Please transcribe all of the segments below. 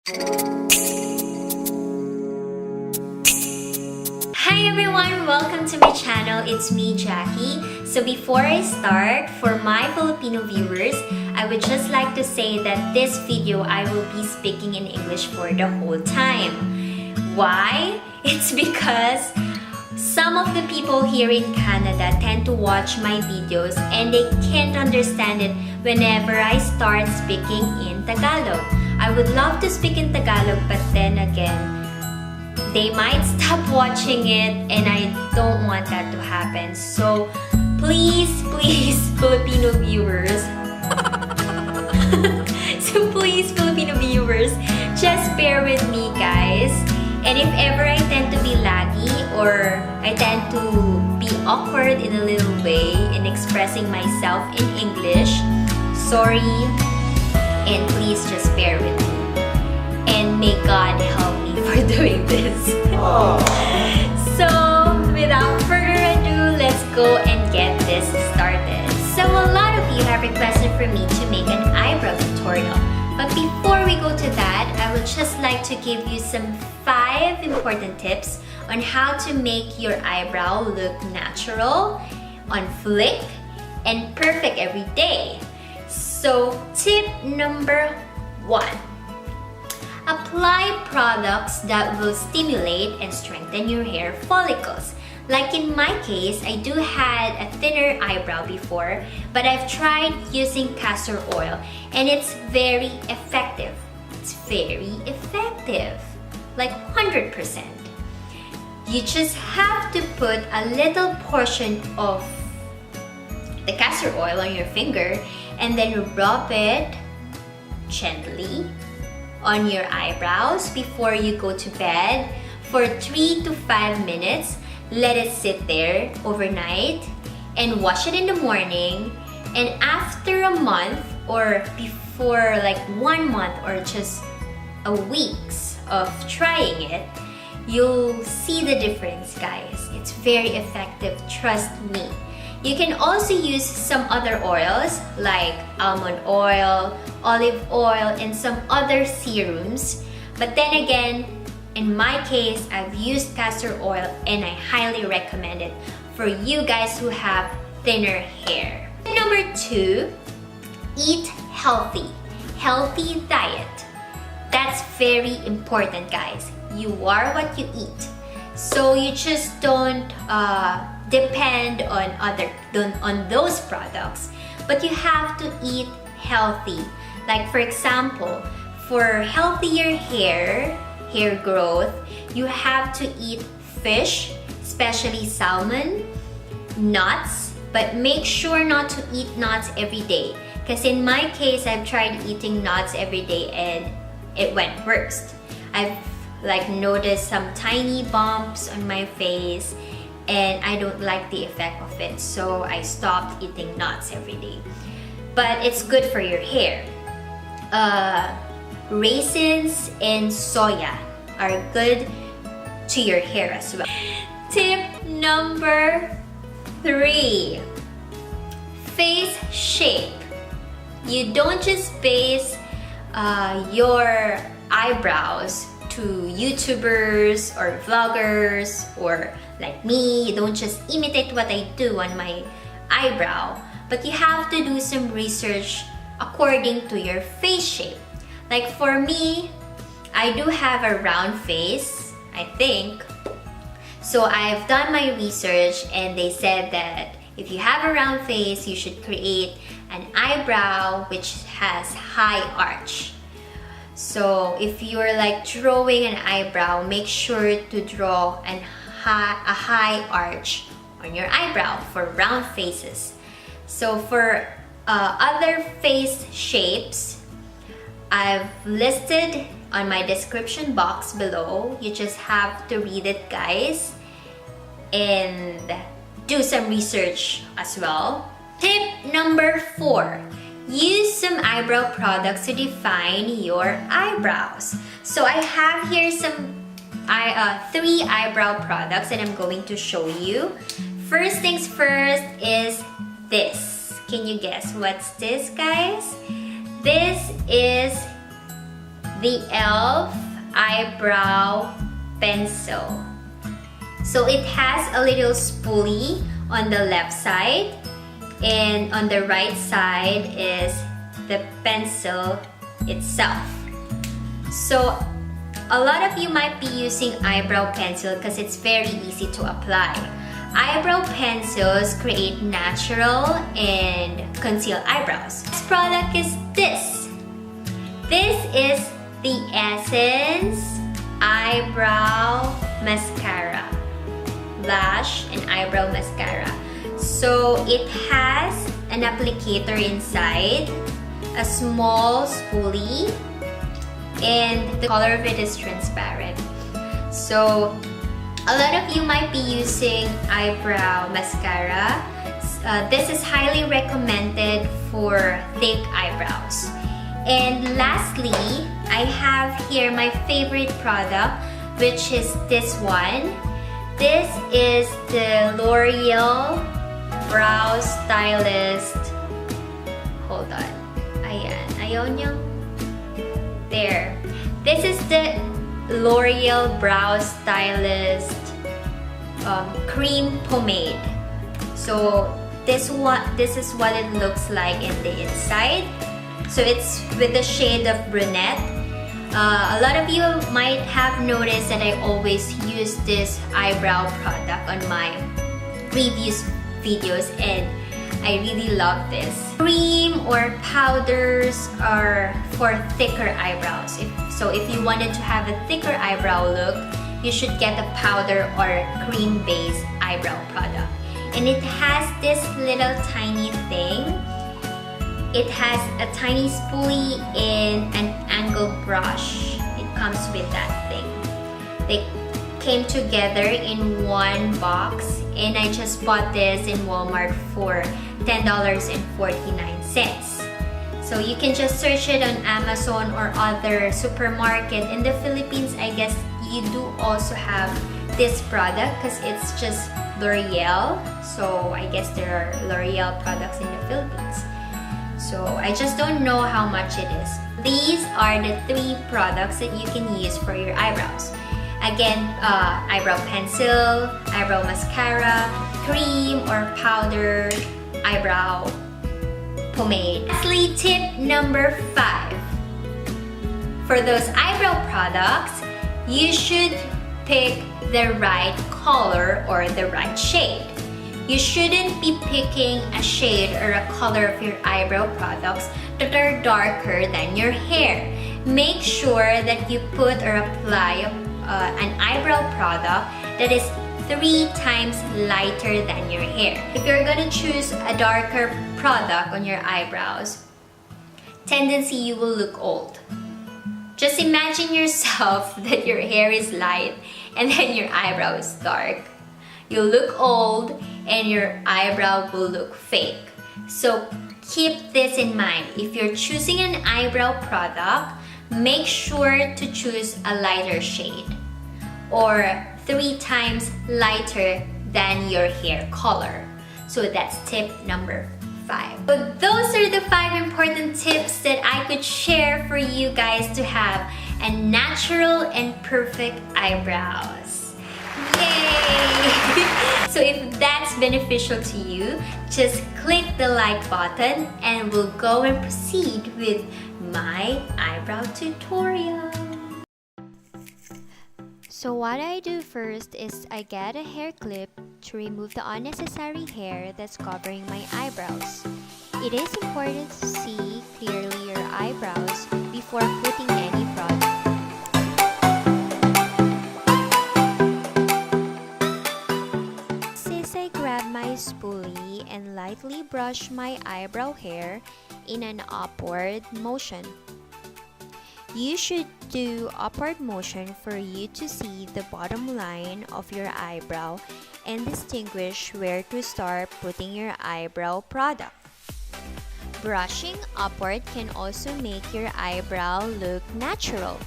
Hi everyone! Welcome to my channel. It's me, Jacqui. So before I start, for my Filipino viewers, I would just like to say that this video I will be speaking in English for the whole time. Why? It's because some of the people here in Canada tend to watch my videos and they can't understand it whenever I start speaking in Tagalog. I would love to speak in Tagalog, but then again, they might stop watching it and I don't want that to happen. So please, Filipino viewers, just bear with me, guys. And if ever I tend to be laggy or I tend to be awkward in a little way in expressing myself in English, sorry, and please just bear with me. And may God help me for doing this. So, without further ado, let's go and get this started. So, a lot of you have requested for me to make an eyebrow tutorial. But before we go to that, I would just like to give you some 5 important tips on how to make your eyebrow look natural, on flick, and perfect every day. So, tip number 1. Apply products that will stimulate and strengthen your hair follicles. Like in my case, I do had a thinner eyebrow before, but I've tried using castor oil and it's very effective. It's very effective, like 100%. You just have to put a little portion of the castor oil on your finger and then rub it gently on your eyebrows before you go to bed for 3 to 5 minutes. Let it sit there overnight and wash it in the morning. And after a month or before like 1 month or just a weeks of trying it, you'll see the difference, guys. It's very effective, trust me. You can also use some other oils like almond oil, olive oil, and some other serums. But then again, in my case, I've used castor oil and I highly recommend it for you guys who have thinner hair. Number 2, eat healthy. Healthy diet. That's very important, guys. You are what you eat. So you just don't depend on those products, but you have to eat healthy. Like for example, for healthier hair growth, you have to eat fish, especially salmon, nuts, but make sure not to eat nuts every day. Because in my case, I've tried eating nuts every day and it went worse. I've like noticed some tiny bumps on my face and I don't like the effect of it, so I stopped eating nuts every day. But it's good for your hair. Raisins and soya are good to your hair as well. Tip number 3. Face shape. You don't just base your eyebrows to YouTubers or vloggers or like me. You don't just imitate what I do on my eyebrow, but you have to do some research according to your face shape. Like for me, I do have a round face, I think. So I've done my research and they said that if you have a round face, you should create an eyebrow which has high arch. So if you're like drawing an eyebrow, make sure to draw a high arch on your eyebrow for round faces. So for other face shapes, I've listed on my description box below. You just have to read it, guys, and do some research as well. Tip number 4. Use some eyebrow products to define your eyebrows. So I have here some 3 eyebrow products that I'm going to show you. First things first is this. Can you guess what's this, guys? This is the e.l.f. eyebrow pencil. So it has a little spoolie on the left side, and on the right side is the pencil itself. So a lot of you might be using eyebrow pencil because it's very easy to apply. Eyebrow pencils create natural and conceal eyebrows. This product is this. This is the Essence Eyebrow Mascara. Lash and eyebrow mascara. So it has an applicator inside, a small spoolie, and the color of it is transparent. So a lot of you might be using eyebrow mascara. This is highly recommended for thick eyebrows. And lastly, I have here my favorite product, which is this one. This is the Loreal Brow Stylist. Hold on. Ayan. Ayaw niya. There. This is the Loreal Brow Stylist cream pomade. So this is what it looks like in the inside. So it's with the shade of Brunette. A lot of you might have noticed that I always use this eyebrow product on my previous videos, and I really love this. Cream or powders are for thicker eyebrows. If you wanted to have a thicker eyebrow look, you should get a powder or cream-based eyebrow product. And it has this little tiny thing. It has a tiny spoolie and an angle brush. It comes with that thing. They came together in one box, and I just bought this in Walmart for $10.49. So you can just search it on Amazon or other supermarket. In the Philippines, I guess you do also have this product because it's just Loreal. So I guess there are Loreal products in the Philippines. So I just don't know how much it is. These are the 3 products that you can use for your eyebrows. Again, eyebrow pencil, eyebrow mascara, cream or powder, eyebrow pomade. Lastly, tip number 5. For those eyebrow products, you should pick the right color or the right shade. You shouldn't be picking a shade or a color of your eyebrow products that are darker than your hair. Make sure that you put or apply an eyebrow product that is 3 times lighter than your hair. If you're gonna choose a darker product on your eyebrows, tendency you will look old. Just imagine yourself that your hair is light and then your eyebrow is dark. You'll look old and your eyebrow will look fake. So keep this in mind. If you're choosing an eyebrow product, make sure to choose a lighter shade or 3 times lighter than your hair color. So that's tip number 5. So those are the 5 important tips that I could share for you guys to have a natural and perfect eyebrows. Yay! So if that's beneficial to you, just click the like button and we'll go and proceed with my eyebrow tutorial. So what I do first is I get a hair clip to remove the unnecessary hair that's covering my eyebrows. It is important to see clearly your eyebrows before putting any product. Since I grab my spoolie and lightly brush my eyebrow hair in an upward motion. You should do upward motion for you to see the bottom line of your eyebrow and distinguish where to start putting your eyebrow product. Brushing upward can also make your eyebrow look natural.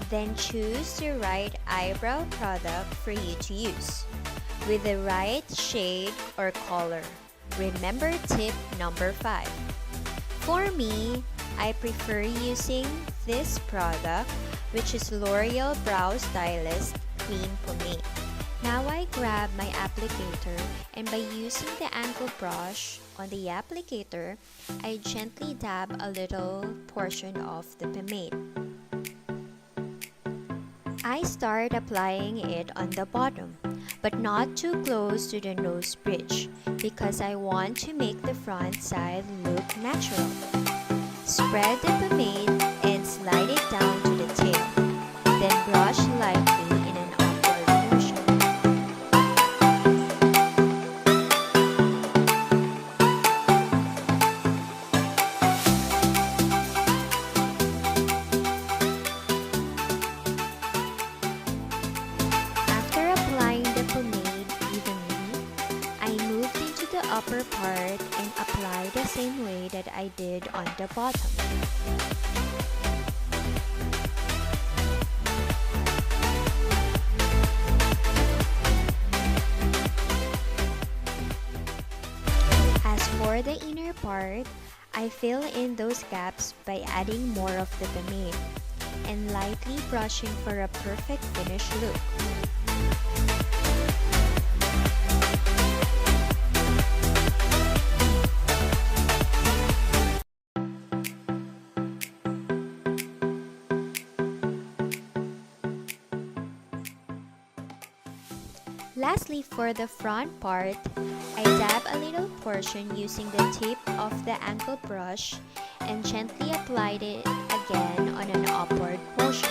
Then choose the right eyebrow product for you to use with the right shade or color. Remember tip number 5. For me, I prefer using this product, which is L'Oreal Brow Stylist Cream Pomade. Now I grab my applicator, and by using the angle brush on the applicator, I gently dab a little portion of the pomade. I start applying it on the bottom, but not too close to the nose bridge because I want to make the front side look natural. Spread the pomade and slide it down to the tail, then brush lightly in an upward motion. After applying the pomade evenly, I moved into the upper part and applied the same way that I did on the bottom. As for the inner part, I fill in those gaps by adding more of the pomade and lightly brushing for a perfect finished look. Lastly, for the front part, I dab a little portion using the tip of the angle brush and gently applied it again on an upward motion.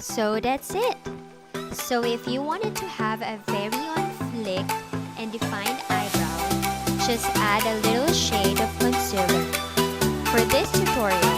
So that's it. So if you wanted to have a very on flick and defined eyebrow, just add a little shade of concealer. For this tutorial,